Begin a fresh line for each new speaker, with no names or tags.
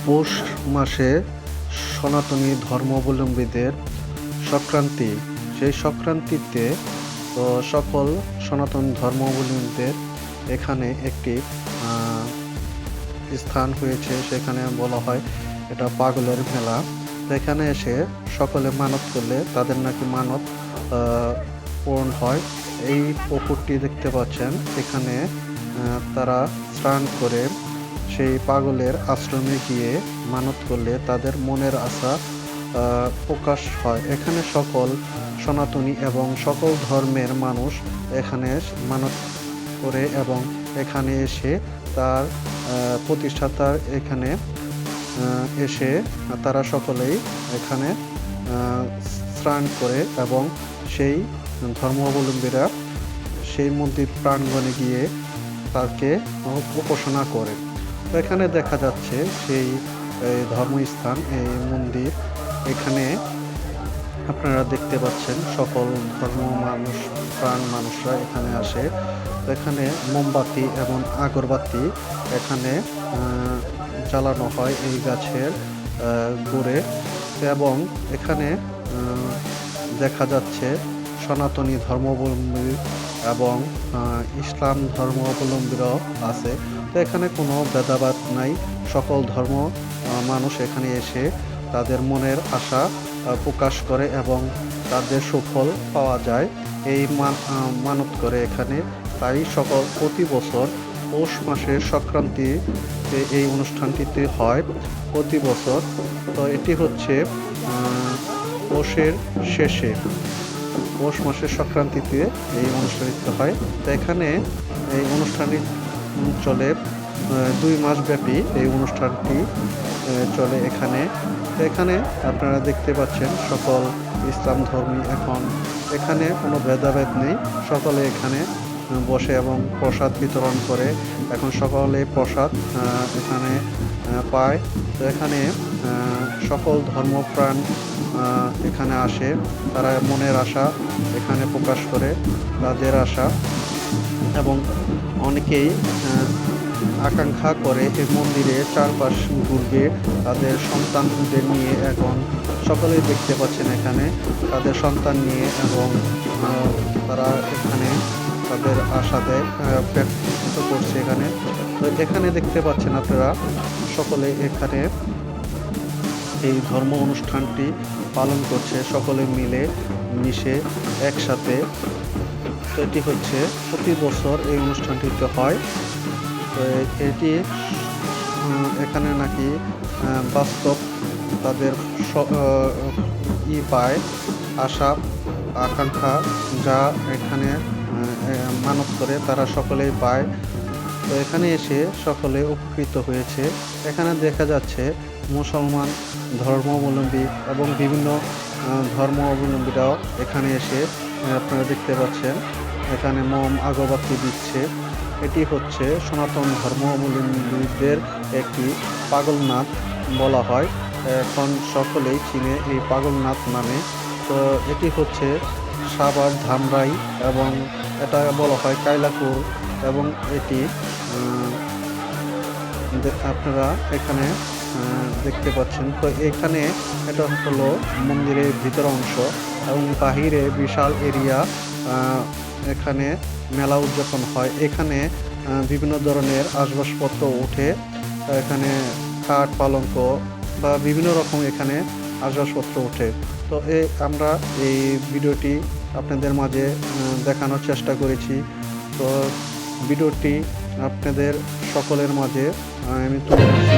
পৌষ মাসে সনাতনী ধর্মাবলম্বীদের সংক্রান্তি। সেই সংক্রান্তিতে সকল সনাতন ধর্মাবলম্বীদের এখানে একটি স্থান হয়েছে, সেখানে বলা হয় এটা পাগলের মেলা। এখানে এসে সকলে মানত করলে তাদের নাকি মানত পূরণ হয়। এই পুকুরটি দেখতে পাচ্ছেন, এখানে তারা স্নান করে সেই পাগলের আশ্রমে গিয়ে মানত করলে তাদের মনের আশা প্রকাশ হয়। এখানে সকল সনাতনী এবং সকল ধর্মের মানুষ এখানে মানত করে এবং এখানে এসে তার প্রতিষ্ঠাতার এখানে এসে তারা সকলেই এখানে স্নান করে এবং সেই ধর্মাবলম্বীরা সেই মন্দির প্রাঙ্গণে গিয়ে তাকে উপাসনা করে। তো এখানে দেখা যাচ্ছে সেই ধর্মস্থান, এই মন্দির। এখানে আপনারা দেখতে পাচ্ছেন সকল ধর্ম মানুষরা এখানে আসে। এখানে মোমবাতি এবং আগরবাতি এখানে জ্বালানো হয় এই গাছের গুড়ে। এবং এখানে দেখা যাচ্ছে সনাতনী ধর্মাবলম্বী এবং ইসলাম ধর্মাবলম্বীরাও আছে। তো এখানে কোনো ভেদাভেদ নাই, সকল ধর্ম মানুষ এখানে এসে তাদের মনের আশা প্রকাশ করে এবং তাদের সুফল পাওয়া যায় এই মানত করে এখানে। তাই সকল প্রতি বছর পৌষ মাসের সংক্রান্তিতে এই অনুষ্ঠানটিতে হয় প্রতি বছর। তো এটি হচ্ছে পৌষের শেষে, পৌষ মাসের সংক্রান্তিতে এই অনুষ্ঠানটি হয়। তো এখানে এই অনুষ্ঠানটি চলে 2 মাস ব্যাপী। এই অনুষ্ঠানটি চলে এখানে। তো এখানে আপনারা দেখতে পাচ্ছেন সকল ইসলাম ধর্মী এখন এখানে কোনো ভেদাভেদ নেই, সকলে এখানে বসে এবং প্রসাদ বিতরণ করে। এখন সকলে প্রসাদ এখানে পায়। তো এখানে সকল ধর্মপ্রাণ এখানে আসে, তারা মনের আশা এখানে প্রকাশ করে তাদের আশা, এবং অনেকেই আকাঙ্ক্ষা করে এই মন্দিরে চারপাশ ঘুরবে তাদের সন্তানদের নিয়ে। এখন সকলেই দেখতে পাচ্ছেন এখানে তাদের সন্তান নিয়ে, এবং তারা এখানে তাদের আশা দেয় ব্যক্ত করছে এখানে। তো এখানে দেখতে পাচ্ছেন আপনারা সকলে এখানে এই ধর্ম অনুষ্ঠানটি পালন করছে সকলে মিলে মিশে একসাথে। তো এটি হচ্ছে প্রতি বছর এই অনুষ্ঠানটিতে হয়। তো এটি এখানে নাকি বাস্তব তাদের পায়, আশা আকাঙ্ক্ষা যা এখানে মানত করে তারা সকলেই পায়। তো এখানে এসে সকলে উপকৃত হয়েছে। এখানে দেখা যাচ্ছে মুসলমান ধর্মাবলম্বী এবং বিভিন্ন ধর্মাবলম্বীরাও এখানে এসে আপনারা দেখতে পাচ্ছেন এখানে মোম আগরবাতি দিচ্ছে। এটি হচ্ছে সনাতন ধর্মাবলম্বীদের একটি পাগলনাথ বলা হয়, এখন সকলেই চিনে এই পাগলনাথ নামে। তো এটি হচ্ছে সাভার ধামরাই এবং এটা বলা হয় কাইলাকুর, এবং এটি আপনারা এখানে দেখতে পাচ্ছেন। তো এখানে এটা হলো মন্দিরের ভিতর অংশ এবং বাহিরে বিশাল এরিয়া। এখানে মেলা উদযাপন হয়। এখানে বিভিন্ন ধরনের আসবাবপত্র ওঠে, এখানে খাট পালঙ্ক বা বিভিন্ন রকম এখানে আসবাবপত্র ওঠে। তো আমরা এই ভিডিওটি আপনাদের মাঝে দেখানোর চেষ্টা করেছি। তো ভিডিওটি আপনাদের সকলের মাঝে আমি তুলে ধরছি।